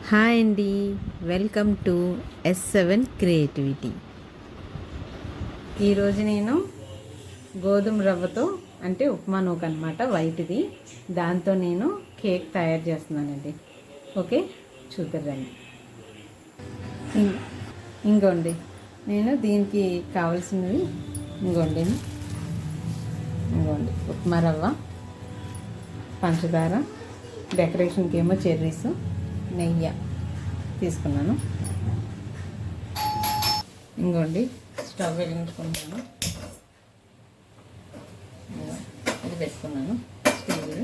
Hi అండి, welcome to S7 creativity. ఈరోజు నేను గోధుమ రవ్వతో అంటే ఉప్మా నూక అనమాట, వైట్ది. దాంతో నేను కేక్ తయారు చేస్తున్నానండి. ఓకే, చూద్దరండి. ఇంకోండి, నేను దీనికి కావాల్సినవి ఇంకోండి ఉప్మా రవ్వ, పంచదార, డెకరేషన్కి ఏమో చెర్రీస్, నెయ్యి తీసుకున్నాను. ఇంకోండి, స్టవ్ వెలిగించుకుంటాను. ఇది పెట్టుకున్నాను స్టీల్.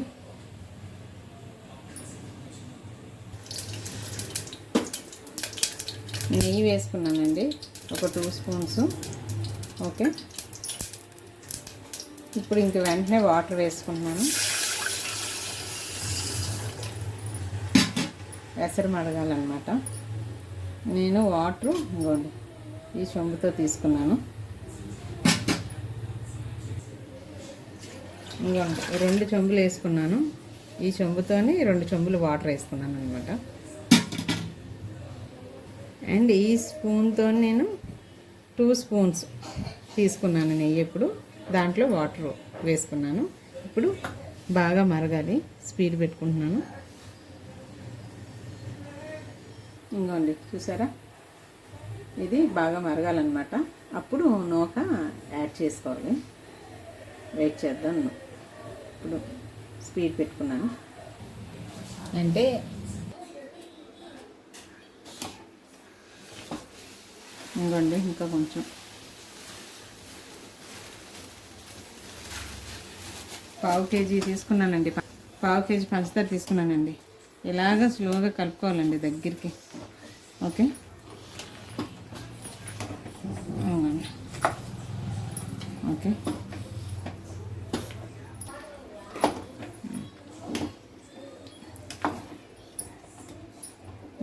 నెయ్యి వేసుకున్నానండి, ఒక 2 స్పూన్స్. ఓకే, ఇప్పుడు ఇంక వెంటనే వాటర్ వేసుకుంటున్నాను. ఎసరు మడగాలన్నమాట. నేను వాటరు ఇంకోండి ఈ చెంబుతో తీసుకున్నాను. ఇంకోండి 2 చెంబులు వేసుకున్నాను. ఈ చెంబుతోని 2 చెంబులు వాటర్ వేసుకున్నాను అనమాట. అండ్ ఈ స్పూన్తో నేను 2 స్పూన్స్ తీసుకున్నాను నెయ్యి. ఇప్పుడు దాంట్లో వాటర్ వేసుకున్నాను. ఇప్పుడు బాగా మరగాలి, స్పీడ్ పెట్టుకుంటున్నాను. ఇంకోండి, చూసారా, ఇది బాగా మరగాలన్నమాట. అప్పుడు నూక యాడ్ చేసుకోవాలి. వెయిట్ చేద్దాం. ఇప్పుడు స్పీడ్ పెట్టుకున్నాను. అంటే ఇంకోండి ఇంకా కొంచెం పావు కేజీ తీసుకున్నానండి. పావు కేజీ పంచదార తీసుకున్నానండి. ఇలాగ స్లోగా కలుపుకోవాలండి దగ్గరికి. ఓకే, ఓకే,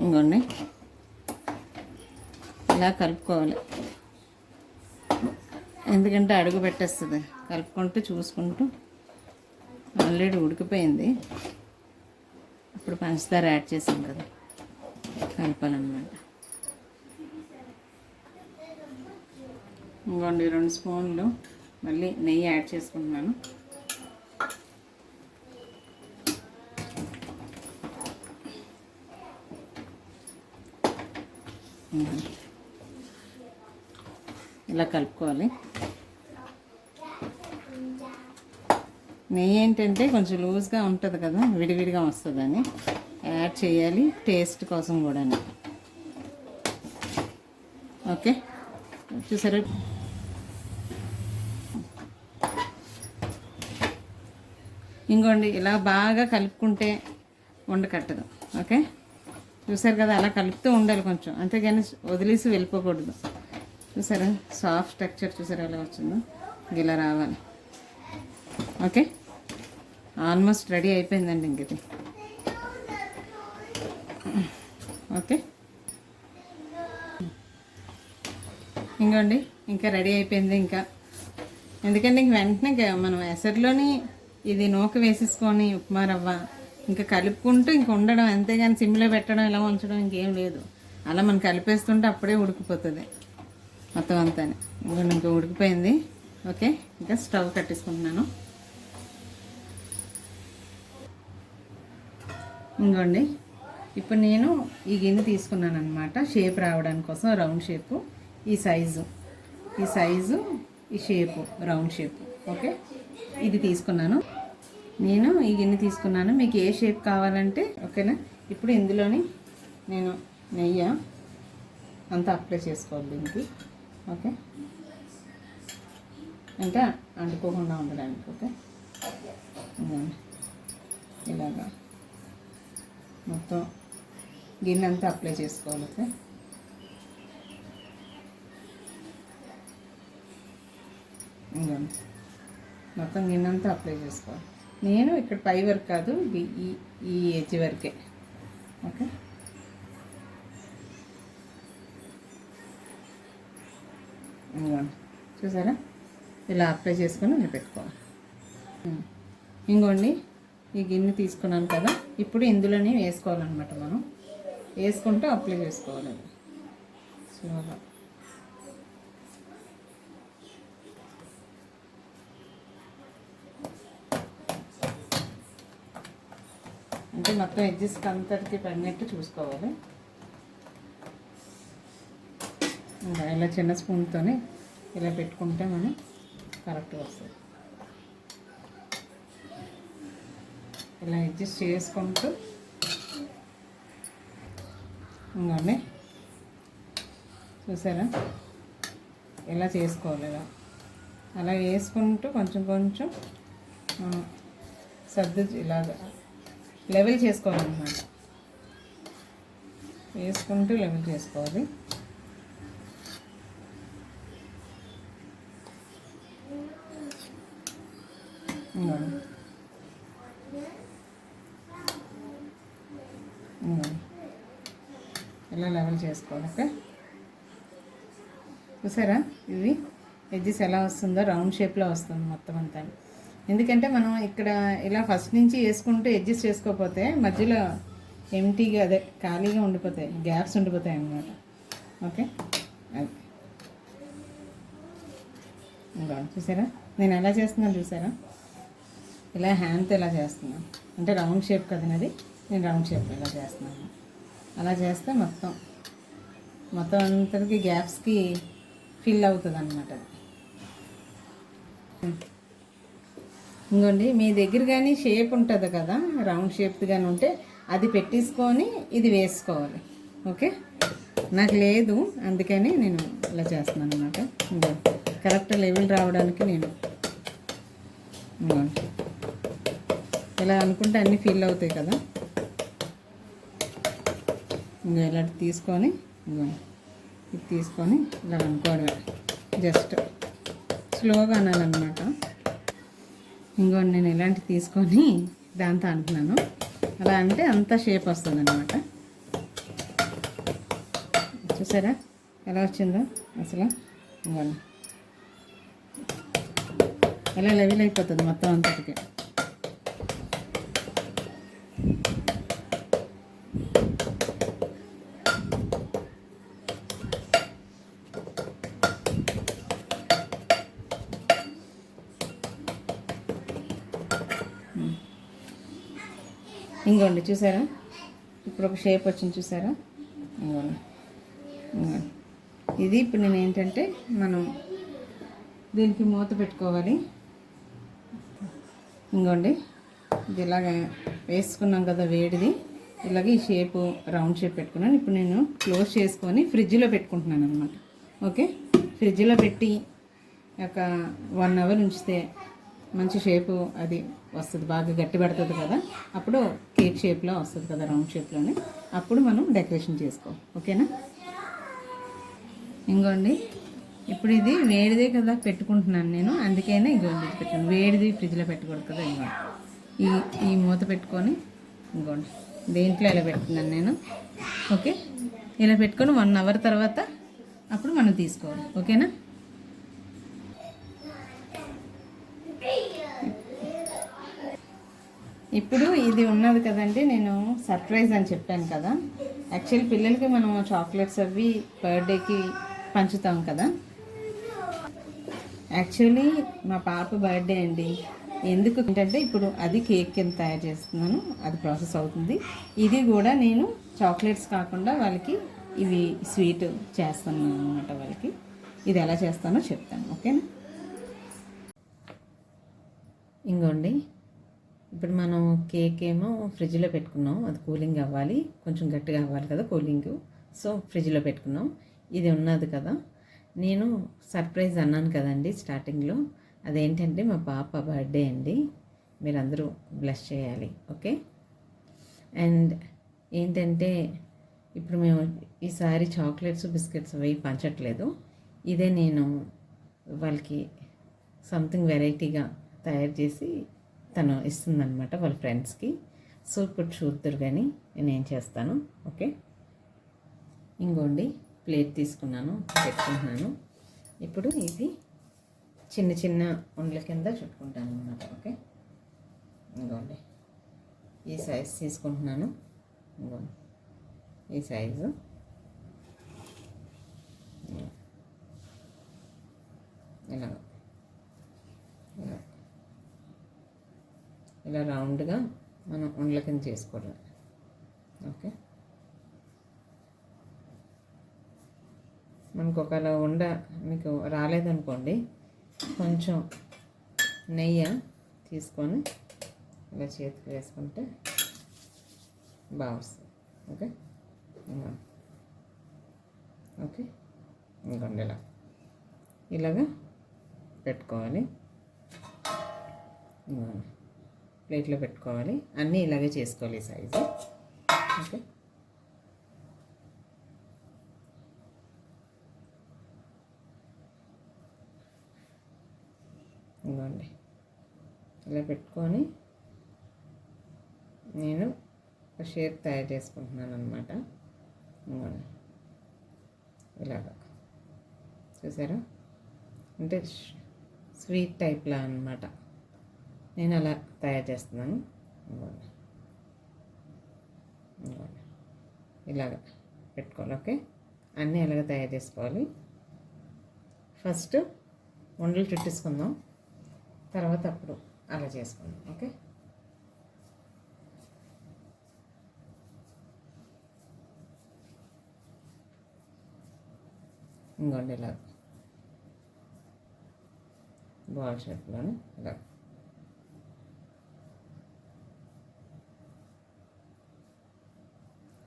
ఇంకోండి ఇలా కలుపుకోవాలి. ఎందుకంటే అడుగు పెట్టేస్తుంది. కలుపుకుంటూ చూసుకుంటూ. ఆల్రెడీ ఉడికిపోయింది. ఇప్పుడు పంచదార యాడ్ చేసాం కదా, కలపాలన్నమాట. ఇంకోండి 2 స్పూన్లు మళ్ళీ నెయ్యి యాడ్ చేసుకుంటున్నాను. ఇలా కలుపుకోవాలి. నెయ్యి ఏంటంటే కొంచెం లూజ్గా ఉంటుంది కదా, విడివిడిగా వస్తుందని యాడ్ చేయాలి, టేస్ట్ కోసం కూడా. ఓకే, చూసారా, ఇంకోండి ఇలా బాగా కలుపుకుంటే ఉండకట్టదు. ఓకే, చూసారు కదా, అలా కలుపుతూ ఉండాలి కొంచెం, అంతేగాని వదిలేసి వెళ్ళిపోకూడదు. చూసారా, సాఫ్ట్ టెక్స్చర్ చూసారా ఎలా వచ్చిందో, ఇలా రావాలి. ఓకే, ఆల్మోస్ట్ రెడీ అయిపోయిందండి ఇంక ఇది. ఓకే, ఇంకోండి ఇంకా రెడీ అయిపోయింది. ఇంకా ఎందుకంటే ఇంక వెంటనే మనం ఎసరులోని ఇది నూక వేసేసుకొని ఉప్మా రవ్వ ఇంకా కలుపుకుంటూ ఇంక ఉండడం, అంతేగాని సిమ్లో పెట్టడం, ఇలా ఉంచడం ఇంకేం లేదు. అలా మనం కలిపేస్తుంటే అప్పుడే ఉడికిపోతుంది మొత్తం అంతా. ఇంకోండి ఇంకా ఉడికిపోయింది. ఓకే, ఇంకా స్టవ్ కట్టేసుకుంటున్నాను. ఇంకోండి, ఇప్పుడు నేను ఈ గిన్నె తీసుకున్నాను అనమాట, షేప్ రావడానికి కోసం, రౌండ్ షేపు. ఈ సైజు ఈ షేపు, రౌండ్ షేపు. ఓకే, ఇది తీసుకున్నాను నేను. ఈ గిన్నె తీసుకున్నాను. మీకు ఏ షేప్ కావాలంటే ఓకేనా. ఇప్పుడు ఇందులోని నేను నెయ్యి అంతా అప్లై చేసుకోవాలి దీనికి. ఓకే, అంటే అంటుకోకుండా ఉండడానికి. ఓకే, ఇలాగా మొత్తం గిన్నె అంతా అప్లై చేసుకోవాలి. ఓకే, మొత్తం గిన్నె అంతా అప్లై చేసుకోవాలి. నేను ఇక్కడ పై వరకు కాదు, ఈ ఎడ్జ్ వరకే. ఓకే, చూసారా, ఇలా అప్లై చేసుకొని నేను పెట్టుకోవాలి. ఇంకోండి, ఈ గిన్నె తీసుకున్నాను కదా, ఇప్పుడు ఇందులోనే వేసుకోవాలన్నమాట మనం. వేసుకుంటూ అప్లై చేసుకోవాలి స్లోగా. అంటే మొత్తం ఎడ్జెస్కి అంతటికి పడినట్టు చూసుకోవాలి. ఇలా చిన్న స్పూన్తోనే ఇలా పెట్టుకుంటే మనం కరెక్ట్గా వస్తుంది. ఇలా అడ్జస్ట్ చేసుకుంటూ ఇంకోండి చూసారా ఇలా చేసుకోవాలి. ఇలా అలా వేసుకుంటూ కొంచెం కొంచెం సర్దు ఇలాగా లెవెల్ చేసుకోవాలన్నమాట. వేసుకుంటూ లెవెల్ చేసుకోవాలి. ఇలా లెవెల్ చేసుకోవాలి. ఓకే చూసారా ఇది ఎడ్జెస్ ఎలా వస్తుందో రౌండ్ షేప్లో వస్తుంది మొత్తం అంతా. ఎందుకంటే మనం ఇక్కడ ఇలా ఫస్ట్ నుంచి వేసుకుంటూ అడ్జస్ట్ చేసుకోకపోతే మధ్యలో ఎంటీగా అదే ఖాళీగా ఉండిపోతాయి, గ్యాప్స్ ఉండిపోతాయి అన్నమాట. ఓకే అది ఇంకా చూసారా నేను ఎలా చేస్తున్నాను చూసారా, ఇలా హ్యాండ్తో ఇలా చేస్తున్నాను. అంటే రౌండ్ షేప్ కదనది, నేను రౌండ్ షేప్ ఇలా చేస్తున్నాను. అలా చేస్తే మొత్తం అంతటికి గ్యాప్స్కి ఫిల్ అవుతుంది అన్నమాట. ఇంకోండి మీ దగ్గర కానీ షేప్ ఉంటుంది కదా, రౌండ్ షేప్ కానీ ఉంటే అది పెట్టేసుకొని ఇది వేసుకోవాలి. ఓకే నాకు లేదు అందుకని నేను ఇలా చేస్తున్నాను అన్నమాట. ఇంకో కరెక్ట్ లెవెల్ రావడానికి నేను ఇంకోండి ఇలా అనుకుంటే అన్నీ ఫిల్ అవుతాయి కదా. ఇంకా ఇలా తీసుకొని ఇది తీసుకొని ఇలా అనుకోవడమే, జస్ట్ స్లోగా అనాలన్నమాట. ఇంకోటి నేను ఇలాంటివి తీసుకొని దాంతో అంటున్నాను. అలా అంటే అంత షేప్ వస్తుంది అన్నమాట. చూసారా ఎలా వచ్చిందో అసలు. ఇంకోండి ఎలా లెవెల్ అయిపోతుంది మొత్తం అంతటికి. ఇంకోండి చూసారా ఇప్పుడు ఒక షేప్ వచ్చింది చూసారా. ఇంకోండి ఇది ఇప్పుడు నేను ఏంటంటే మనం దీనికి మూత పెట్టుకోవాలి. ఇంకోండి ఇది ఇలాగ వేసుకున్నాం కదా వేడిది, ఇలాగ ఈ షేపు రౌండ్ షేప్ పెట్టుకున్నాను. ఇప్పుడు నేను క్లోజ్ చేసుకొని ఫ్రిడ్జ్లో పెట్టుకుంటున్నాను అనమాట. ఓకే ఫ్రిడ్జ్లో పెట్టి ఒక 1 అవర్ ఉంచితే మంచి షేపు అది వస్తుంది, బాగా గట్టి పడుతుంది కదా. అప్పుడు కేక్ షేప్లో వస్తుంది కదా, రౌండ్ షేప్లోనే. అప్పుడు మనం డెకరేషన్ చేసుకోవాలి. ఓకేనా. ఇంకోండి ఇప్పుడు ఇది వేడిదే కదా పెట్టుకుంటున్నాను నేను, అందుకనే ఇంకోండి పెట్టాను. వేడిది ఫ్రిడ్జ్లో పెట్టకూడదు కదా. ఇంకోండి ఈ మూత పెట్టుకొని ఇంకోండి దేంట్లో ఇలా పెట్టుకున్నాను నేను. ఓకే ఇలా పెట్టుకొని 1 అవర్ తర్వాత అప్పుడు మనం తీసుకోవాలి. ఓకేనా. ఇప్పుడు ఇది ఉన్నది కదండి, నేను సర్ప్రైజ్ అని చెప్పాను కదా. యాక్చువల్లీ పిల్లలకి మనం చాక్లెట్స్ అవి బర్త్డేకి పంచుతాం కదా. యాక్చువల్లీ మా పాప బర్త్డే అండి. ఎందుకు ఏంటంటే ఇప్పుడు అది కేక్ కింద తయారు చేస్తున్నాను, అది ప్రాసెస్ అవుతుంది. ఇది కూడా నేను చాక్లెట్స్ కాకుండా వాళ్ళకి ఇవి స్వీట్ చేస్తున్నాను అనమాట. వాళ్ళకి ఇది ఎలా చేస్తానో చెప్తాను. ఓకేనా. ఇంకోండి ఇప్పుడు మనం కేక్ ఏమో ఫ్రిడ్జ్లో పెట్టుకున్నాం, అది కూలింగ్ అవ్వాలి, కొంచెం గట్టిగా అవ్వాలి కదా కూలింగ్. సో ఫ్రిడ్జ్లో పెట్టుకున్నాం. ఇది ఉన్నది కదా, నేను సర్ప్రైజ్ అన్నాను కదండి స్టార్టింగ్లో. అదేంటంటే మా పాప బర్త్డే అండి, మీరందరూ బ్లెస్ చేయాలి. ఓకే. అండ్ ఏంటంటే ఇప్పుడు మేము ఈసారి చాక్లెట్స్ బిస్కెట్స్ అవి పంచట్లేదు. ఇదే నేను వాళ్ళకి సంథింగ్ వెరైటీగా తయారు చేసి తను ఇస్తుందన్నమాట వాళ్ళ ఫ్రెండ్స్కి. సో ఇప్పుడు చూద్దరు కానీ నేనేం చేస్తాను. ఓకే ఇంకోండి ప్లేట్ తీసుకున్నాను, పెట్టుకుంటున్నాను. ఇప్పుడు ఇది చిన్న చిన్న ఉండల కింద చుట్టుకుంటాను అన్నమాట. ఓకే ఇంకోండి ఈ సైజ్ తీసుకుంటున్నాను. ఇంకోండి ఈ సైజు ఇలా ఇలా ఇలా రౌండ్గా మనం ఉండల కింద చేసుకోవడం. ఓకే, మనకు ఒకవేళ ఉండ మీకు రాలేదనుకోండి, కొంచెం నెయ్యి తీసుకొని ఇలా చేతికి వేసుకుంటే బాగా వస్తుంది. ఓకే ఓకే, ఇంకోండి ఇలాగా పెట్టుకోవాలి, ప్లేట్లో పెట్టుకోవాలి. అన్నీ ఇలాగే చేసుకోవాలి ఈ సైజు. ఓకే, ఇవ్వండి ఇలా పెట్టుకొని నేను ఒక షేప్ తయారు చేసుకుంటున్నాను అనమాట. ఇలాగా చూసారా, అంటే స్వీట్ టైప్లా అనమాట. నేను అలా తయారు చేస్తున్నాను. ఇలాగ పెట్టుకోవాలి. ఓకే, అన్నీ అలాగ తయారు చేసుకోవాలి. ఫస్ట్ ఉండలు చుట్టేసుకుందాం, తర్వాత అప్పుడు అలా చేసుకుందాం. ఓకే, ఇంకోండి ఇలా బాల్ షేప్లోని ఇలా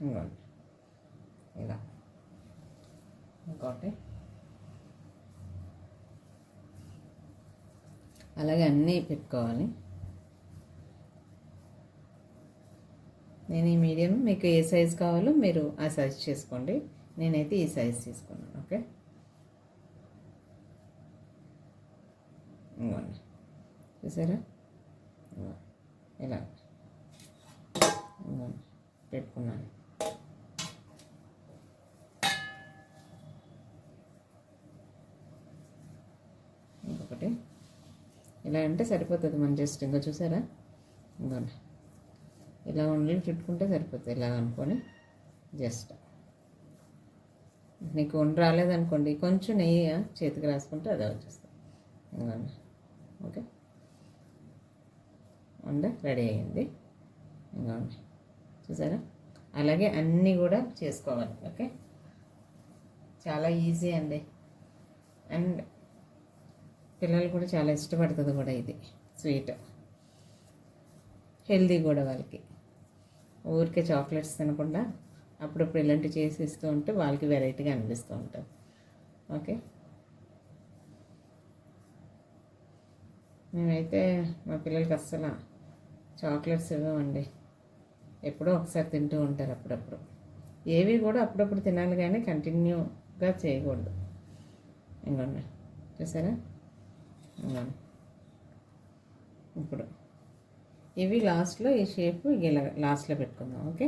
ఇంకోండి ఇలా ఇంకోటి అలాగే అన్నీ పెట్టుకోవాలి. నేను ఈ మీడియం, మీకు ఏ సైజు కావాలో మీరు ఆ సైజ్ చేసుకోండి. నేనైతే ఈ సైజ్ తీసుకున్నాను. ఓకే, ఇంకోండి చూసారా, ఇలా పెట్టుకున్నాను. ఇంకొకటి ఇలా అంటే సరిపోతుంది. మన జస్ట్ ఇంకా చూసారా, ఇంకోండి ఇలా ఉండలు చుట్టుకుంటే సరిపోతుంది. ఇలా అనుకొని జస్ట్ నీకు ఉండ రాలేదనుకోండి, కొంచెం నెయ్యి చేతికి రాసుకుంటే అదే వచ్చేస్తుంది. ఇంకోండి ఓకే, ఉండ రెడీ అయ్యింది. ఇంకోండి చూసారా, అలాగే అన్నీ కూడా చేసుకోవాలి. ఓకే, చాలా ఈజీ అండి. అండ్ పిల్లలు కూడా చాలా ఇష్టపడుతుంది కూడా. ఇది స్వీట్, హెల్దీ కూడా వాళ్ళకి. ఊరికే చాక్లెట్స్ తినకుండా అప్పుడప్పుడు ఇలాంటివి చేసి ఇస్తూ ఉంటే వాళ్ళకి వెరైటీగా అనిపిస్తూ ఉంటుంది. ఓకే, మేమైతే మా పిల్లలకి అస్సలు చాక్లెట్స్ ఇవ్వమండి. ఎప్పుడో ఒకసారి తింటూ ఉంటారు అప్పుడప్పుడు. ఏవి కూడా అప్పుడప్పుడు తినాలి కానీ కంటిన్యూగా చేయకూడదు. ఇంకోండి చూసారా, ఇంకోండి ఇప్పుడు ఇవి లాస్ట్లో ఈ షేప్ ఇలా లాస్ట్లో పెట్టుకుందాం. ఓకే,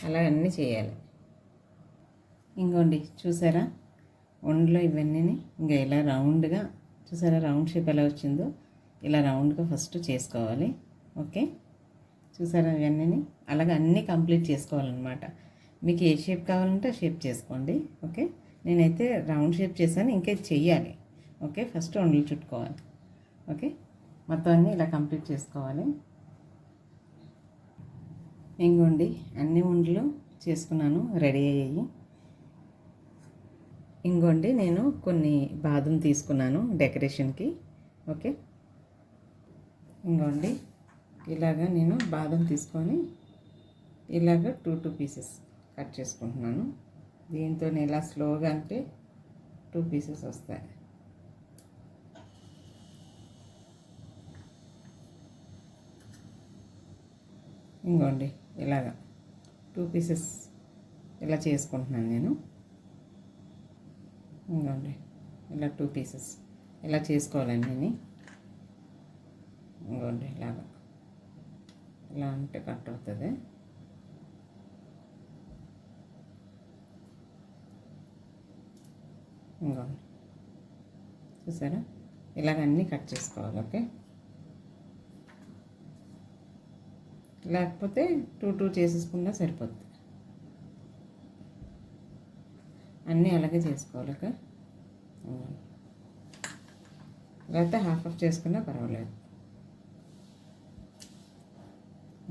అలా అన్నీ చేయాలి. ఇంకోండి చూసారా, ఉండలో ఇవన్నీ ఇంకా ఇలా రౌండ్గా చూసారా, రౌండ్ షేప్ ఎలా వచ్చిందో ఇలా రౌండ్గా ఫస్ట్ చేసుకోవాలి. ఓకే, చూసారా ఇవన్నీ అలాగే అన్నీ కంప్లీట్ చేసుకోవాలన్నమాట. మీకు ఏ షేప్ కావాలంటే ఆ షేప్ చేసుకోండి. ఓకే, నేనైతే రౌండ్ షేప్ చేశాను, ఇంకా చెయ్యాలి. ఓకే, ఫస్ట్ ఉండలు చుట్టుకోవాలి. ఓకే, మొత్తం అన్నీ ఇలా కంప్లీట్ చేసుకోవాలి. ఇంకోండి అన్ని ఉండలు చేసుకున్నాను, రెడీ అయ్యాయి. ఇంకోండి నేను కొన్ని బాదం తీసుకున్నాను డెకరేషన్కి. ఓకే, ఇంకోండి ఇలాగా నేను బాదం తీసుకొని ఇలాగ 2 పీసెస్ కట్ చేసుకుంటున్నాను. దీంతో ఇలా స్లోగా అంటే 2 పీసెస్ వస్తాయి. ఇంకోండి ఇలాగా 2 పీసెస్ ఇలా చేసుకుంటున్నాను నేను. ఇంకోండి ఇలా 2 పీసెస్ ఇలా చేసుకోవాలండి నేను. ఇంకోండి ఇలాగా ఇలా అంటే కట్ అవుతుంది. ఇంకోండి చూసారా, ఇలాగ అన్నీ కట్ చేసుకోవాలి. ఓకే, లేకపోతే 2 చేసేసుకున్నా సరిపోద్ది. అన్నీ అలాగే చేసుకోవాలి. లేకపోతే హాఫ్ చేసుకున్నా పర్వాలేదు.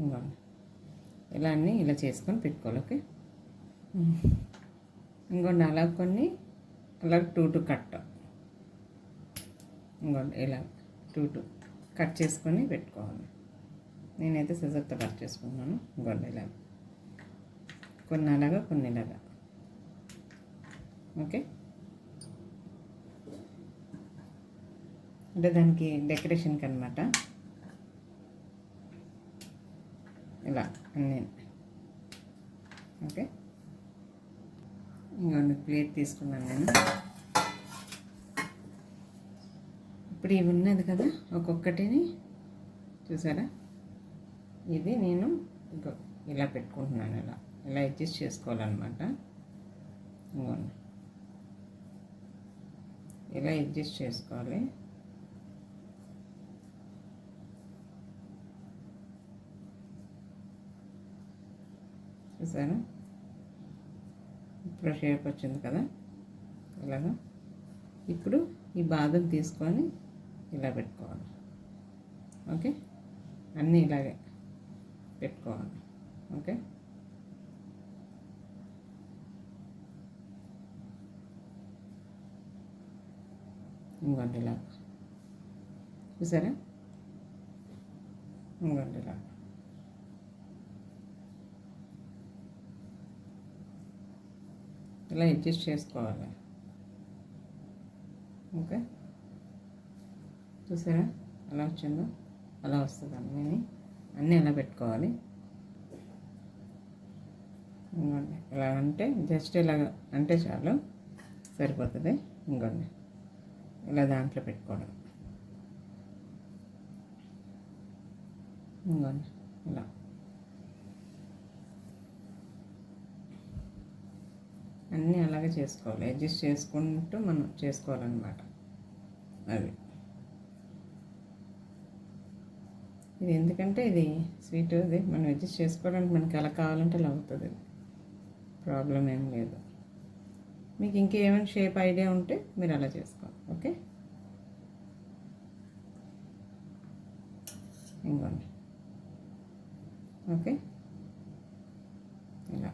ఇంకోండి ఇలా అన్నీ ఇలా చేసుకొని పెట్టుకోవాలి. ఓకే. ఇంకోండి అలా కొన్ని అలా 2 కట్, ఇంకోండి ఇలా 2 కట్ చేసుకొని పెట్టుకోవాలి. నేనైతే సిజర్తో కట్ చేసుకున్నాను. ఇంకోండి ఇలా కొన్ని అలాగా కొన్ని ఇలాగా. ఓకే. అంటే దానికి డెకరేషన్కి అనమాట. ఇలా అన్నీ. ఓకే. ఇంకొన్ని ప్లేట్ తీసుకున్నాను నేను. ఇప్పుడు ఇవి ఉన్నది కదా, ఒక్కొక్కటిని చూసారా, ఇది నేను ఇలా పెట్టుకుంటున్నాను. ఇలా అడ్జస్ట్ చేసుకోవాలన్నమాట. ఇంకోండి ఇలా అడ్జస్ట్ చేసుకోవాలి. చూసారా, ఇప్పుడు షేప్ వచ్చింది కదా ఇలాగా. ఇప్పుడు ఈ బాదం తీసుకొని ఇలా పెట్టుకోవాలి. ఓకే. అన్నీ ఇలాగే పెట్టుకోవాలి. ఓకే. ఇంకోండి ఇలా చూసారా, ఇంకోండి ఇలా. ఇలా అడ్జస్ట్ చేసుకోవాలి. ఓకే. చూసారా అలా వచ్చిందో, అలా వస్తుంది అన్నీ అలా పెట్టుకోవాలి. ఇంకోండి ఇలా అంటే జస్ట్ ఇలాగ అంటే చాలు, సరిపోతుంది. ఇంకోండి ఇలా దాంట్లో పెట్టుకోవడం. ఇంకోండి ఇలా అన్నీ అలాగే చేసుకోవాలి. అడ్జస్ట్ చేసుకుంటూ మనం చేసుకోవాలన్నమాట. అది ఇది ఎందుకంటే ఇది స్వీట్, ఇది మనం అడ్జస్ట్ చేసుకోవడానికి మనకి ఎలా కావాలంటే అలా అవుతుంది. ప్రాబ్లం ఏం లేదు. మీకు ఇంకేమైనా షేప్ ఐడియా ఉంటే మీరు అలా చేసుకోవాలి. ఓకే. ఇంకోండి. ఓకే. ఇలా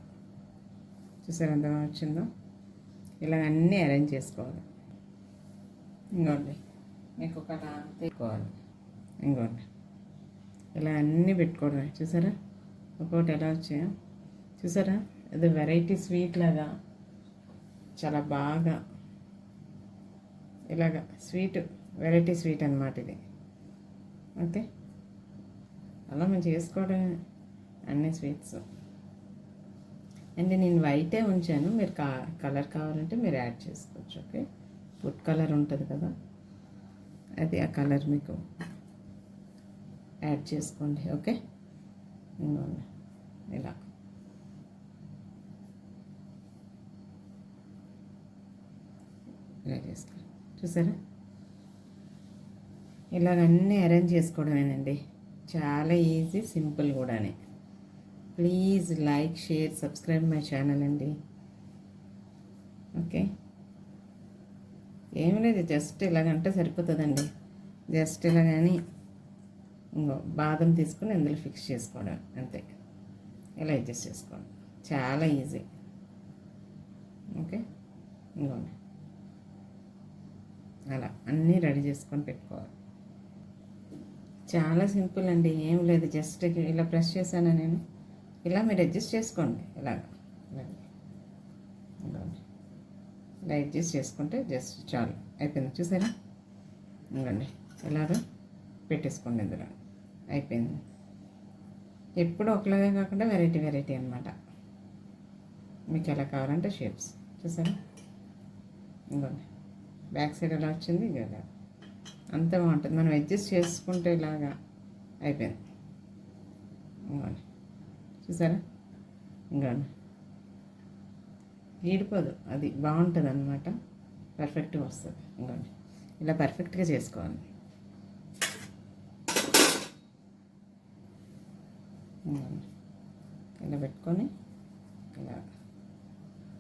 చూసారు ఎంత వచ్చిందో. ఇలా అన్నీ అరేంజ్ చేసుకోవాలి. ఇంకోండి మీకు ఒక తీసుకోవాలి. ఇంకోండి ఇలా అన్నీ పెట్టుకోవడమే. చూసారా ఒక్కొక్కటి ఎలా వచ్చాయో చూసారా. ఇది వెరైటీ స్వీట్ లాగా చాలా బాగా ఇలాగా స్వీట్, వెరైటీ స్వీట్ అన్నమాట ఇది. ఓకే. అలా మనం చేసుకోవడమే అన్ని స్వీట్స్. అండ్ నేను వైటే ఉంచాను, మీరు కలర్ కావాలంటే మీరు యాడ్ చేసుకోవచ్చు. ఓకే. ఫుడ్ కలర్ ఉంటుంది కదా, అది ఆ కలర్ మీకు యాడ్ చేసుకోండి. ఓకే. ఇలా ఇలా చేసుకోండి. చూసారా ఇలాగన్నీ అరేంజ్ చేసుకోవడమేనండి. చాలా ఈజీ, సింపుల్ కూడానే. Please like, share, subscribe my channel అండి. ఓకే. ఏం లేదు, జస్ట్ ఇలాగంటే సరిపోతుందండి. జస్ట్ ఇలా కానీ ఇంకో బాదం తీసుకుని ఇందులో ఫిక్స్ చేసుకోవడం అంతే. ఇలా అడ్జస్ట్ చేసుకోండి, చాలా ఈజీ. ఓకే. ఇంకోండి అలా అన్నీ రెడీ చేసుకొని పెట్టుకోవాలి. చాలా సింపుల్ అండి, ఏం లేదు. జస్ట్ ఇలా ప్రెస్ చేశాను నేను. ఇలా మీరు అడ్జస్ట్ చేసుకోండి. ఇలా అడ్జస్ట్ చేసుకుంటే జస్ట్ చాలు, అయిపోయింది. చూసారా ఇంకోండి ఇలాగా పెట్టేసుకోండి. ఇందులో అయిపోయింది. ఎప్పుడు ఒకలాగే కాకుండా వెరైటీ వెరైటీ అనమాట. మీకు ఎలా కావాలంటే షేప్స్. చూసారా ఇంకోండి బ్యాక్ సైడ్ ఎలా వచ్చింది, ఇలా అంత బాగుంటుంది. మనం అడ్జస్ట్ చేసుకుంటే ఇలాగా అయిపోయింది. ఇంకోండి చూసారా ఇంకోండి ఈడిపోదు, అది బాగుంటుంది అన్నమాట. పర్ఫెక్ట్గా వస్తుంది. ఇంకోండి ఇలా పర్ఫెక్ట్గా చేసుకోవాలి. ఇదిగోండి. ఇలా పెట్టుకొని ఇలా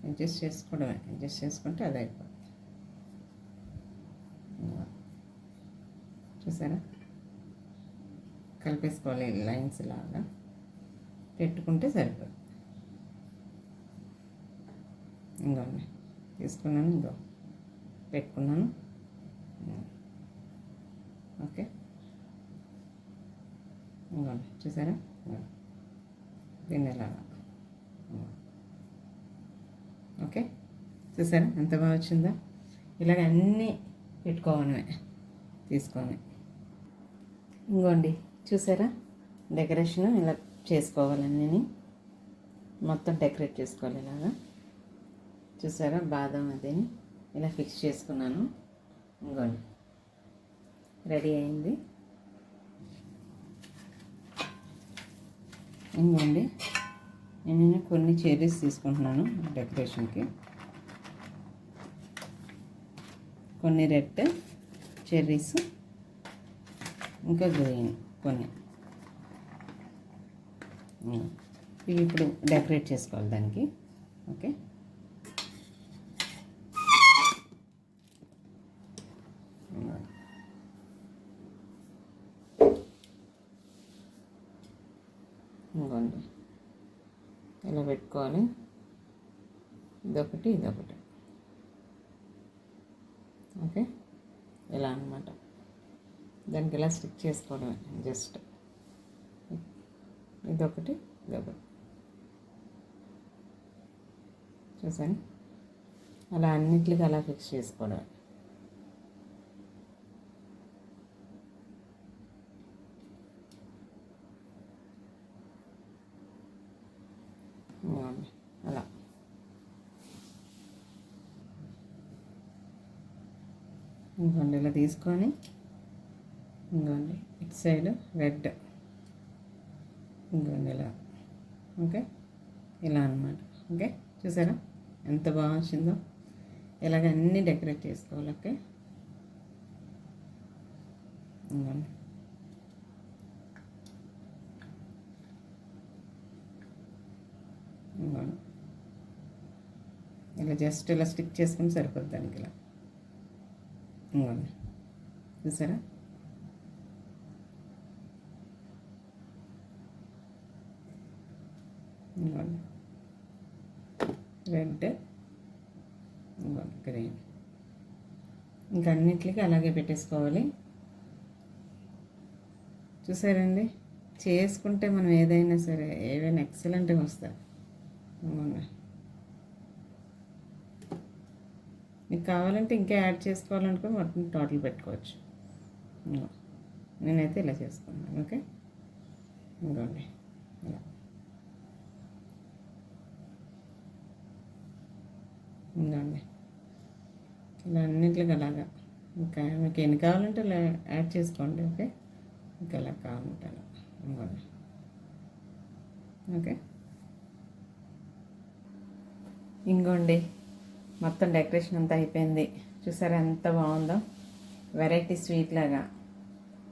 అడ్జస్ట్ చేసుకోవడమే. అడ్జస్ట్ చేసుకుంటే అది అయిపోతుంది. చూసారా, కలిపేసుకోవాలి లైన్స్ లాగా పెట్టుకుంటే సరిపోతుంది. ఇంకోండి తీసుకున్నాను, ఇంకో పెట్టుకున్నాను. ఓకే, ఇంకోండి చూసారా, దీన్ని ఇలాగా. ఓకే, చూసారా ఎంత బాగా వచ్చిందో. ఇలాగ అన్నీ పెట్టుకోవడమే తీసుకొని. ఇంకోండి చూసారా, డెకరేషన్ ఇలా చేసుకోవాలన్నీ, మొత్తం డెకరేట్ చేసుకోవాలి ఇలాగా. చూసారా, బాదం అదేని ఇలా ఫిక్స్ చేసుకున్నాను. ఇంకోండి రెడీ అయింది. ఇంకోండి నేను కొన్ని చెర్రీస్ తీసుకుంటున్నాను డెకరేషన్కి. కొన్ని రెడ్ చెర్రీస్, ఇంకా గ్రీన్ కొన్ని. ఇవి ఇప్పుడు డెకరేట్ చేసుకోవాలి దానికి. ఓకే, ఇంకోండి ఇలా పెట్టుకోవాలి. ఇదొకటి ఇదొకటి. ఓకే, ఇలా అన్నమాట. దానికి ఇలా స్టిక్ చేసుకోవడమే జస్ట్. ఇదొకటి ఇదొకటి. చూసాను, అలా అన్నిటికీ అలా ఫిక్స్ చేసుకోవడమే. అలా ఇంకోండి ఇలా తీసుకొని, ఇంకోండి ఇటు సైడ్ రెడ్, ఇంకోండి ఇలా. ఓకే, ఇలా అన్నమాట. ఓకే, చూసారా ఎంత బాగా వచ్చిందో. ఇలాగ అన్నీ డెకరేట్ చేసుకోవాలి. ఓకే, ఇంకోండి ఇంకోండి ఇలా జస్ట్ ఇలా స్టిక్ చేసుకుని సరిపోద్ది దానికి ఇలా. ఇంకోండి చూసారా, ఇంకోండి రెడ్, ఇంకోండి గ్రీన్. ఇంకా అన్నిటికీ అలాగే పెట్టేసుకోవాలి. చూసారండి, చేసుకుంటే మనం ఏదైనా సరే ఏవైనా ఎక్సలెంట్గా వస్తాయి. మీకు కావాలంటే ఇంకా యాడ్ చేసుకోవాలనుకో మొత్తం టోటల్ పెట్టుకోవచ్చు. నేనైతే ఇలా చేసుకున్నాను. ఓకే, ఇంకోండి ఇలా. ఇంకోండి ఇలా అన్నింటికి అలాగా. ఇంకా మీకు ఎన్ని కావాలంటే ఇలా యాడ్ చేసుకోండి. ఓకే, ఇంకా ఎలా కావాలంటే అలా. ఇంకోండి ఓకే, ఇంకోండి మొత్తం డెకరేషన్ అంతా అయిపోయింది. చూసారా ఎంత బాగుందో. వెరైటీ స్వీట్ లాగా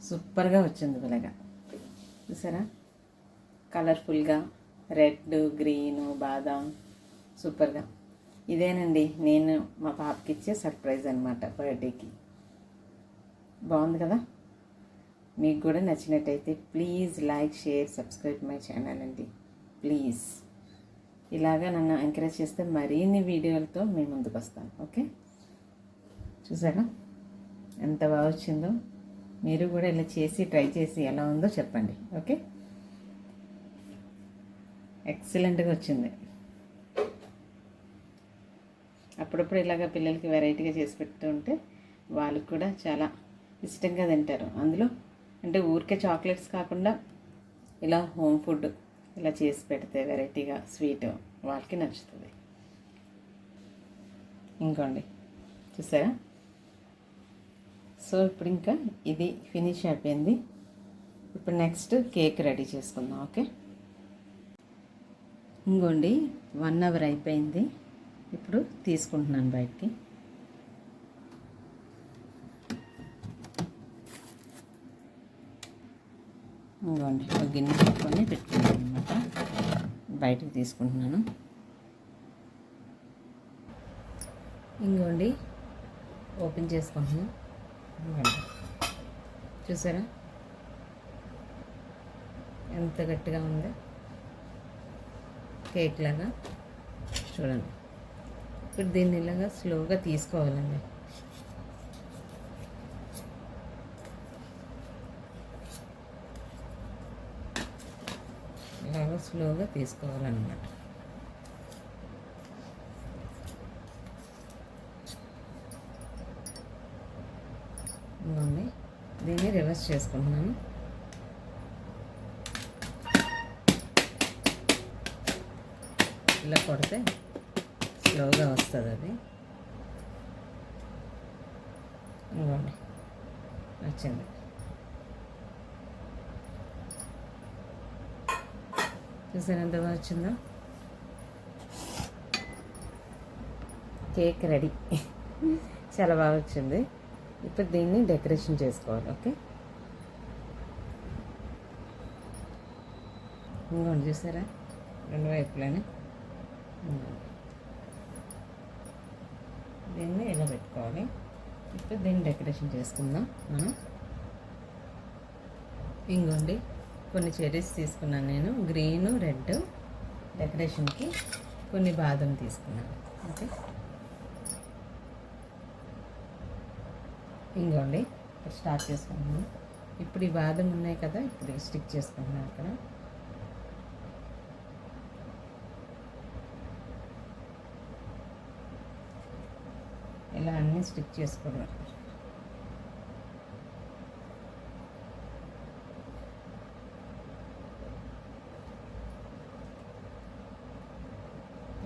సూపర్గా వచ్చింది. ఇలాగా చూసారా, కలర్ఫుల్గా రెడ్, గ్రీను, బాదాం, సూపర్గా. ఇదేనండి నేను మా పాపకి ఇచ్చే సర్ప్రైజ్ అనమాట బర్త్డేకి. బాగుంది కదా. మీకు కూడా నచ్చినట్టయితే please like, share, subscribe my channel అండి ప్లీజ్. ఇలాగా నన్ను ఎంకరేజ్ చేస్తే మరిన్ని వీడియోలతో మీ ముందుకు వస్తాను. ఓకే, చూసారా ఎంత బాగా వచ్చిందో. మీరు కూడా ఇలా చేసి ట్రై చేసి ఎలా ఉందో చెప్పండి. ఓకే, ఎక్సలెంట్గా వచ్చింది. అప్పుడప్పుడు ఇలాగ పిల్లలకి వెరైటీగా చేసి పెడుతూ ఉంటే వాళ్ళకి కూడా చాలా ఇష్టంగా తింటారు. అందులో అంటే ఊరికే చాక్లెట్స్ కాకుండా ఇలా హోమ్ ఫుడ్ ఇలా చేసి పెడితే వెరైటీగా స్వీట్ వాళ్ళకి నచ్చుతుంది. ఇంకోండి చూసారా. సో ఇప్పుడు ఇంకా ఇది ఫినిష్ అయిపోయింది. ఇప్పుడు నెక్స్ట్ కేక్ రెడీ చేసుకుందాం. ఓకే, ఇంకోండి 1 అవర్ అయిపోయింది. ఇప్పుడు తీసుకుంటున్నాను బయటికి. ఇంకోండి ఒక గిన్నె పెట్టుకున్నాను అనమాట. బయటకు తీసుకుంటున్నాను. ఇంకోండి ఓపెన్ చేసుకుంటున్నాను. ఇంకోండి చూసారా ఎంత గట్టిగా ఉందో, కేక్ లాగా. చూడండి, ఇప్పుడు దీన్ని ఇలాగా స్లోగా తీసుకోవాలండి. ఇలాగా స్లోగా తీసుకోవాలన్నమాట. ఇవ్వండి, దీన్ని రివర్స్ చేసుకుంటున్నాను. ఇలా కొడితే స్లోగా వస్తుంది అది. ఇవ్వండి, వచ్చింది. చూసారు ఎంత బాగా వచ్చిందో. Cake ready. చాలా బాగా వచ్చింది. ఇప్పుడు దీన్ని డెకరేషన్ చేసుకోవాలి. ఓకే, ఇంకోండి చూసారా రెండు వైపులని. దీన్ని ఇలా పెట్టుకోవాలి. ఇప్పుడు దీన్ని డెకరేషన్ చేసుకుందాం మనం. ఇంకోండి కొన్ని చెరీస్ తీసుకున్నాను నేను, గ్రీను రెడ్ డెకరేషన్కి. కొన్ని బాదం తీసుకున్నాను. ఓకే, ఇంకోండి ఇప్పుడు స్టార్ట్ చేసుకుంటున్నాను. ఇప్పుడు ఈ బాదం ఉన్నాయి కదా, ఇప్పుడు స్టిక్ చేసుకుంటున్నాను అక్కడ. ఇలా అన్నీ స్టిక్ చేసుకోవడం.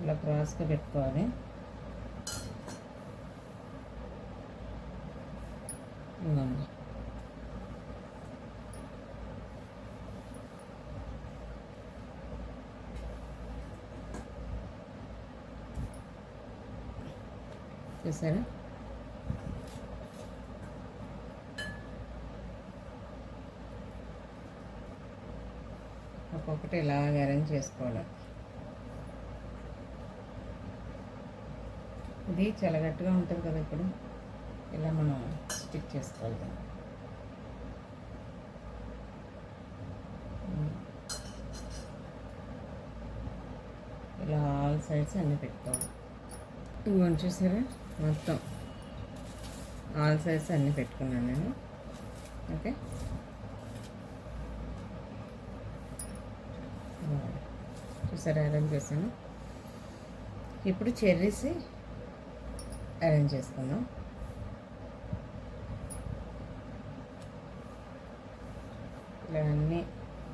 ఇలా క్రాస్గా పెట్టుకోవాలి. ఇవ్వండి, చూసారా ఒక్కొక్కటి ఇలాగ అరేంజ్ చేసుకోవాలి. ఇది చాలా గట్టిగా ఉంటుంది కదా, ఇప్పుడు ఇలా మనం స్టిక్ చేసుకోవాలి. ఇలా ఆల్ సైడ్స్ అన్నీ పెట్టుకోవాలి. ఇవ్వండి చూసారా మొత్తం ఆల్ సైడ్స్ అన్నీ పెట్టుకున్నాను నేను. ఓకే, చూసారా అరేంజ్ చేశాను. ఇప్పుడు చెర్రీస్ అరేంజ్ చేసుకుందాం. ఇలా అన్నీ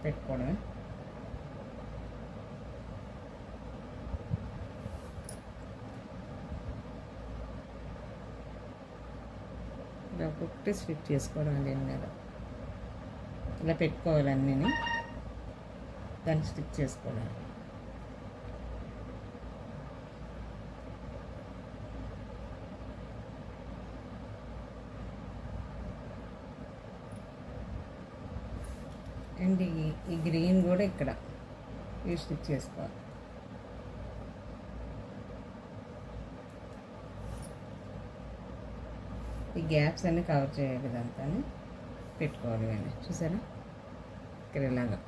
పెట్టుకోవడమే. ఇలా ఒక్కొక్కటి స్టిక్ చేసుకోవడం దీని మీద. ఇలా పెట్టుకోవాలి అన్నీని, దాన్ని స్టిక్ చేసుకోవడం. అండ్ ఈ గ్రీన్ కూడా ఇక్కడ ఇవి స్టిచ్ చేసుకోవాలి. ఈ గ్యాప్స్ అన్నీ కవర్ చేయాలి, ఇదంతా పెట్టుకోవాలి. కానీ చూసారా ఇక్కడ ఇలాగా.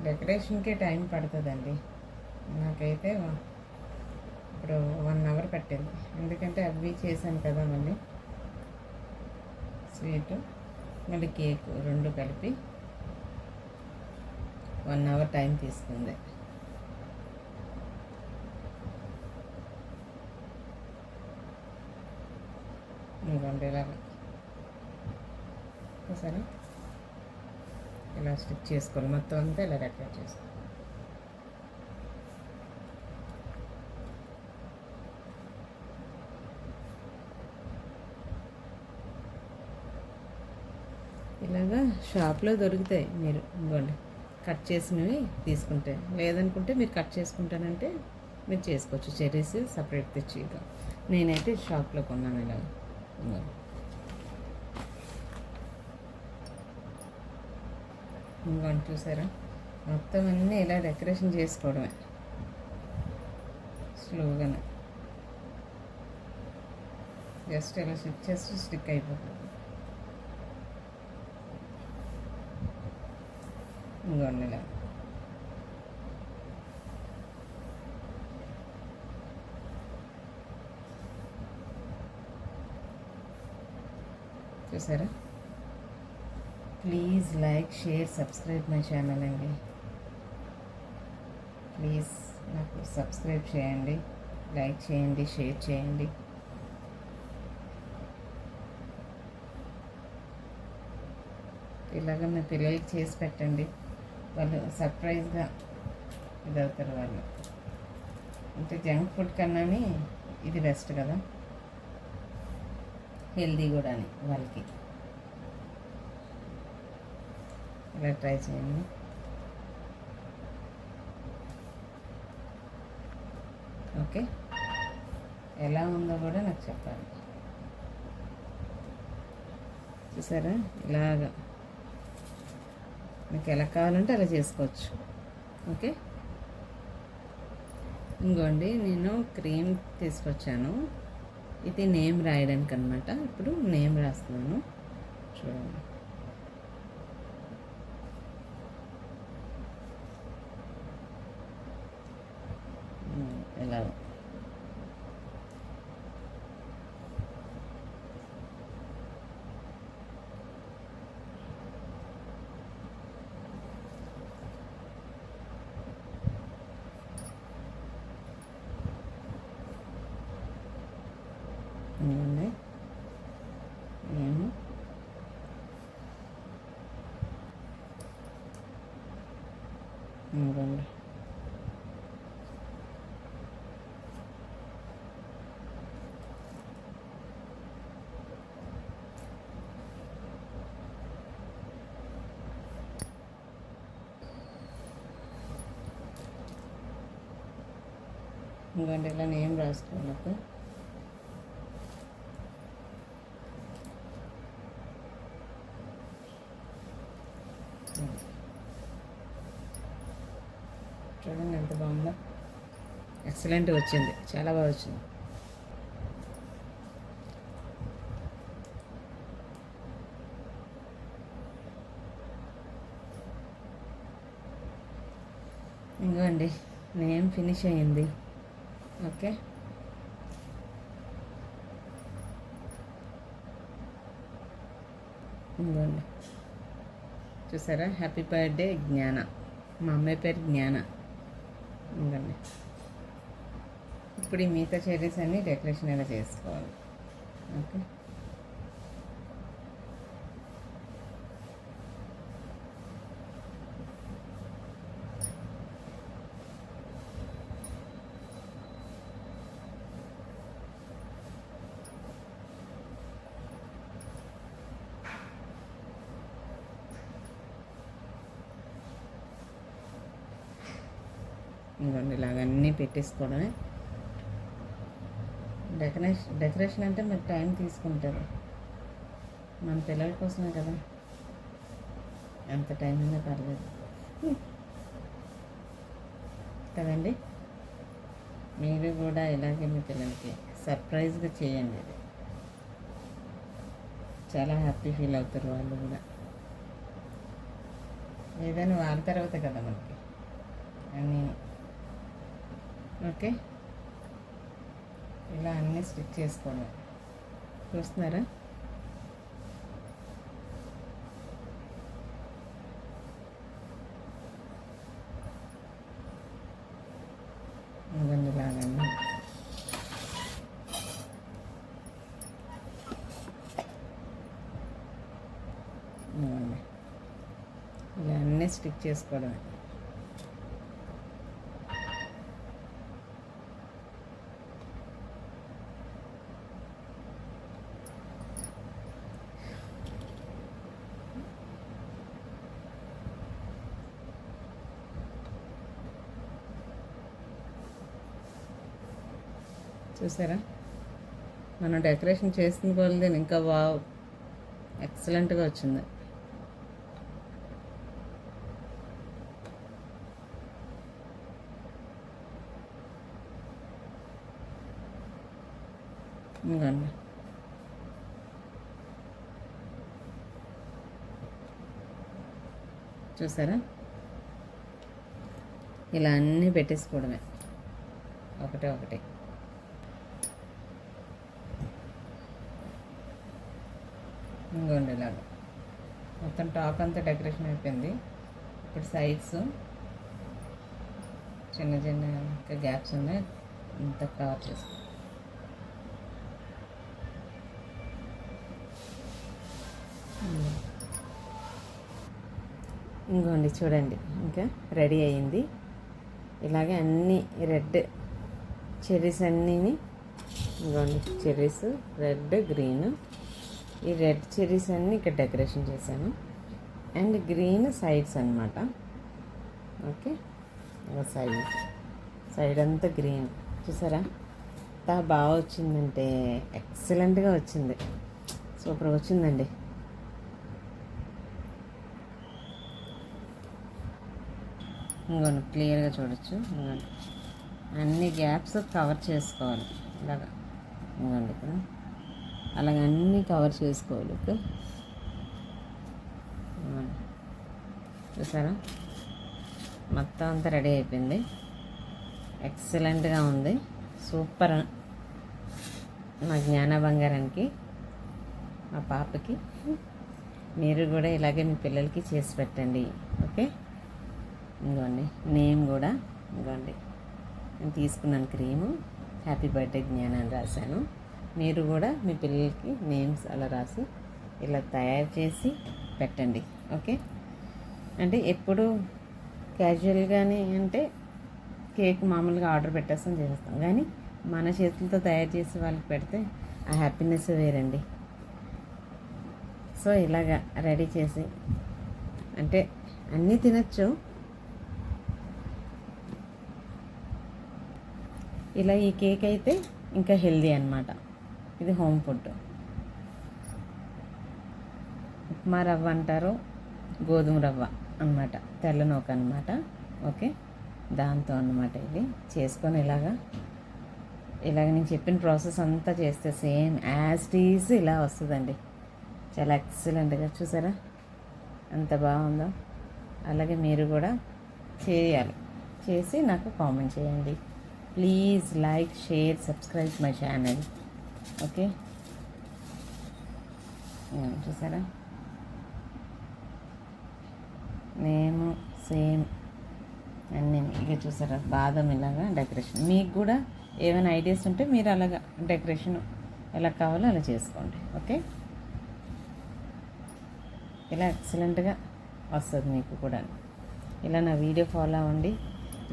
డెకరేషన్కి టైం పడుతుందండి. నాకైతే ఇప్పుడు 1 అవర్ పట్టింది. ఎందుకంటే అవి చేశాను కదా, మళ్ళీ స్వీటు మళ్ళీ కేక్ రెండు కలిపి 1 అవర్ టైం తీసుకుంది. ఇంకోండి ఇలాగా సరే ఇలా స్టిచ్ చేసుకోవాలి. మొత్తం అంతా ఇలా డెకరేట్ చేసుకోవాలి. ఇలాగా షాప్లో దొరుకుతాయి, మీరు ఇంకోండి కట్ చేసినవి తీసుకుంటే, లేదనుకుంటే మీరు కట్ చేసుకుంటానంటే మీరు చేసుకోవచ్చు. చెర్రీస్ సపరేట్ తెచ్చి ఇక నేనైతే షాప్లో కొన్నాను ఇలా. ఇంకోటి చూసారా, మొత్తం అన్నీ ఇలా డెకరేషన్ చేసుకోవడమే స్లోగానే. జస్ట్ ఇలా స్టిక్ చేస్తే స్టిక్ అయిపోతుంది. ఇంకోండి ఇలా చూసారా. Please like, share, subscribe my channel అండి. ప్లీజ్ నాకు సబ్స్క్రైబ్ చేయండి, లైక్ చేయండి, షేర్ చేయండి. ఇలాగ మీ పిల్లలకి చేసి పెట్టండి, వాళ్ళు సర్ప్రైజ్గా ఇదవుతారు వాళ్ళు. అంటే జంక్ ఫుడ్ కన్నా ఇది బెస్ట్ కదా, హెల్దీ కూడా అని వాళ్ళకి. ఇలా ట్రై చేయండి. ఓకే, ఎలా ఉందో కూడా నాకు చెప్పాలి. చూసారా, ఇలాగా మీకు ఎలా కావాలంటే అలా చేసుకోవచ్చు. ఓకే, ఇంకోండి నేను క్రీమ్ తీసుకొచ్చాను. ఇది నేమ్ రాయడానికి అనమాట. ఇప్పుడు నేమ్ రాస్తున్నాను, చూడండి. ఎలా ఇవ్వండి. మేము ఇవ్వండి. ఇంకోటి ఇలా నేమ్ రాసుకోవాలి. చూడండి ఎంత బాగుందో, ఎక్సలెంట్ వచ్చింది, చాలా బాగా వచ్చింది. ఇంకోండి నేమ్ ఫినిష్ అయ్యింది. ఓకే, ఇంకోండి చూసారా, హ్యాపీ బర్త్డే జ్ఞాన. మా అమ్మాయి పేరు జ్ఞాన. ఇంకోండి ఇప్పుడు ఈ మిగతా చెర్రీస్ అన్నీ డెకరేషన్ ఎలా చేసుకోవాలి. ఓకే, ఇంకోండి ఇలాగ అన్నీ పెట్టేసుకోవడమే. డెకరేషన్ అంటే మీరు టైం తీసుకుంటారు, మన పిల్లల కోసమే కదా, ఎంత టైం అయినా పర్లేదు కదండి. మీరు కూడా ఇలాగే మీ పిల్లలకి సర్ప్రైజ్గా చేయండి. ఇది చాలా హ్యాపీ ఫీల్ అవుతారు వాళ్ళు కూడా. ఏదైనా వాళ్ళ తర్వాత కదా మనకి అన్నీ. ఓకే, ఇలా అన్నీ స్టిచ్ చేసుకోవడం చూస్తున్నారా. ఇవన్నీ లాగండి. ఇలా అన్నీ స్టిచ్ చేసుకోవడమే. చూసారా, మనం డెకరేషన్ చేసిన కొలది ఇంకా వావ్ ఎక్సలెంట్గా వచ్చింది. ఇంకోండి, చూసారా, ఇలా అన్నీ పెట్టేసుకోవడమే ఒకటే ఒకటి. ఇంకోండి ఇలాగ మొత్తం టాప్ అంతా డెకరేషన్ అయిపోయింది. ఇప్పుడు సైడ్స్ చిన్న చిన్న ఇంకా గ్యాప్స్ ఉన్నాయి, ఇంత కవర్ చేసుకో. ఇంకోండి చూడండి, ఇంకా రెడీ అయ్యింది. ఇలాగే అన్నీ రెడ్ చెర్రీస్ అన్నీని, ఇంకోండి చెర్రీస్ రెడ్ గ్రీన్, ఈ రెడ్ చెర్రీస్ అన్నీ ఇక్కడ డెకరేషన్ చేశాను. అండ్ గ్రీన్ సైడ్స్ అనమాట. ఓకే, సైడ్ అంతా గ్రీన్. చూసారా ఎంత బాగా వచ్చిందంటే ఎక్సలెంట్గా వచ్చింది, సూపర్ వచ్చిందండి. ఇంకోండి క్లియర్గా చూడొచ్చు. ఇంకోండి అన్ని గ్యాప్స్ కవర్ చేసుకోవాలి ఇలాగా. ఇంకోండి ఇక్కడ అలాగ అన్నీ కవర్ చేసుకోవాలి. ఓకే, చూసారా మొత్తం అంతా రెడీ అయిపోయింది. ఎక్సలెంట్గా ఉంది, సూపర్. మా జ్ఞాన బంగారానికి, మా పాపకి మీరు కూడా ఇలాగే మీ పిల్లలకి చేసి పెట్టండి. ఓకే, ఇంకోండి నేమ్ కూడా, ఇంకోండి నేను తీసుకున్నాను క్రీము, హ్యాపీ బర్త్డే జ్ఞాన అని రాశాను. మీరు కూడా మీ పిల్లలకి నేమ్స్ అలా రాసి ఇలా తయారు చేసి పెట్టండి. ఓకే, అంటే ఎప్పుడు క్యాజువల్గానే అంటే కేక్ మామూలుగా ఆర్డర్ పెట్టేస్తాం చేసేస్తాం, కానీ మన చేతులతో తయారు చేసి వాళ్ళకి పెడితే ఆ హ్యాపీనెస్ వేరండి. సో ఇలాగా రెడీ చేసి అంటే అన్నీ తినచ్చు. ఇలా ఈ కేక్ అయితే ఇంకా హెల్దీ అన్నమాట. ఇది హోమ్ ఫుడ్. ఉప్మా రవ్వ అంటారు, గోధుమ రవ్వ అన్నమాట, తెల్ల నూక అన్నమాట. ఓకే, దాంతో అన్నమాట ఇది చేసుకొని ఇలాగ నేను చెప్పిన ప్రాసెస్ అంతా చేస్తే సేమ్ యాజ్ టీజ్ ఇలా వస్తుందండి. చాలా ఎక్సలెంట్గా. చూసారా ఎంత బాగుందో. అలాగే మీరు కూడా చేయాలి, చేసి నాకు కామెంట్ చేయండి. Please like, share, subscribe my channel. Okay, చూసారా నేను సేమ్ అన్నీ ఇక చూసారా బాదం ఇలాగా డెకరేషన్. మీకు కూడా ఏమైనా ఐడియాస్ ఉంటే మీరు అలాగా డెకరేషన్ ఎలా కావాలో అలా చేసుకోండి. ఓకే, ఇలా ఎక్సలెంట్గా వస్తుంది మీకు కూడా. ఇలా నా వీడియో ఫాలో అవ్వండి.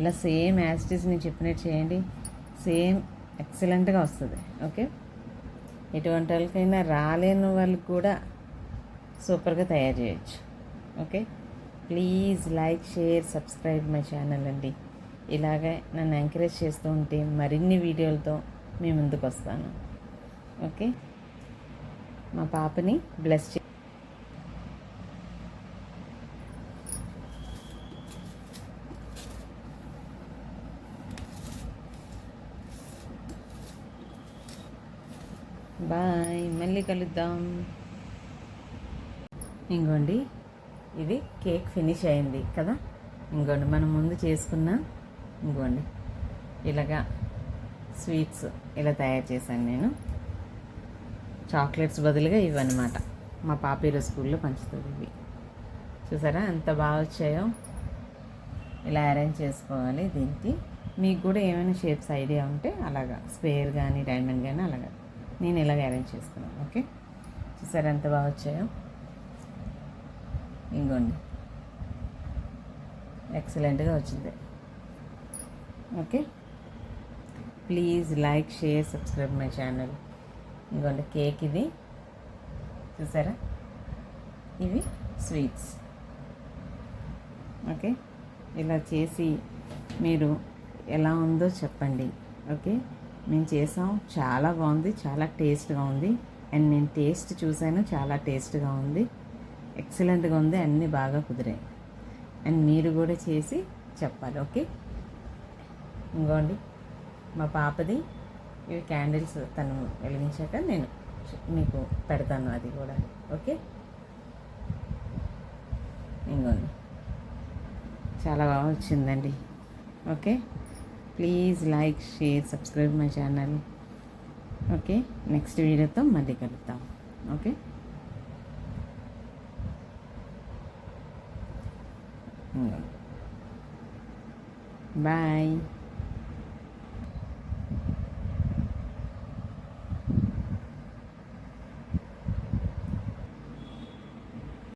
ఇలా సేమ్ యాజ్ ఇట్ ఈజ్ నేను చెప్పినట్టు చేయండి, సేమ్ ఎక్సలెంట్గా వస్తుంది. ఓకే, ఎటువంటి వాళ్ళకైనా రాలేని వాళ్ళకి కూడా సూపర్గా తయారు చేయొచ్చు. Okay, please like, share, subscribe my channel అండి. ఇలాగే నన్ను ఎంకరేజ్ చేస్తూ ఉంటే మరిన్ని వీడియోలతో మీ ముందుకు వస్తాను. ఓకే, మా పాపని బ్లెస్ చే బాయ్, మళ్ళీ కలుద్దాం. ఇంకోండి ఇది కేక్ ఫినిష్ అయింది కదా. ఇంకోండి మనం ముందు చేసుకున్న ఇంకోండి ఇలాగా స్వీట్స్ ఇలా తయారు చేశాను నేను. చాక్లెట్స్ బదులుగా ఇవన్నమాట. మా పాప ఈరోజు స్కూల్లో పంచుతుంది ఇవి. చూసారా ఎంత బాగా వచ్చాయో. ఇలా అరేంజ్ చేసుకోవాలి. దీనికి మీకు కూడా ఏమైనా షేప్స్ ఐడియా ఉంటే అలాగా స్క్వేర్ కానీ డైమండ్ కానీ అలాగా నేను ఇలాగ అరేంజ్ చేసుకున్నాను. ఓకే, చూసారా ఎంత బాగా వచ్చాయో. ఇంకోండి ఎక్సలెంట్గా వచ్చింది. Okay, please like, share, subscribe my channel. ఇంకోండి కేక్ ఇది చూసారా, ఇవి స్వీట్స్. ఓకే, ఇలా చేసి మీరు ఎలా ఉందో చెప్పండి. ఓకే, మేము చేసాం, చాలా బాగుంది, చాలా టేస్ట్గా ఉంది. అండ్ నేను టేస్ట్ చూశాను, చాలా టేస్ట్గా ఉంది, ఎక్సలెంట్గా ఉంది, అన్నీ బాగా కుదిరాయి. అండ్ మీరు కూడా చేసి చెప్పాలి. ఓకే, ఇంకోండి మా పాపది ఇవి క్యాండిల్స్ తను వెలిగించాక నేను మీకు పెడతాను అది కూడా. ఓకే, ఇంకోండి చాలా బాగా వచ్చిందండి. Okay, please like, share, subscribe my channel. Okay, next వీడియోతో మళ్ళీ కలుద్దాం. Okay, bye.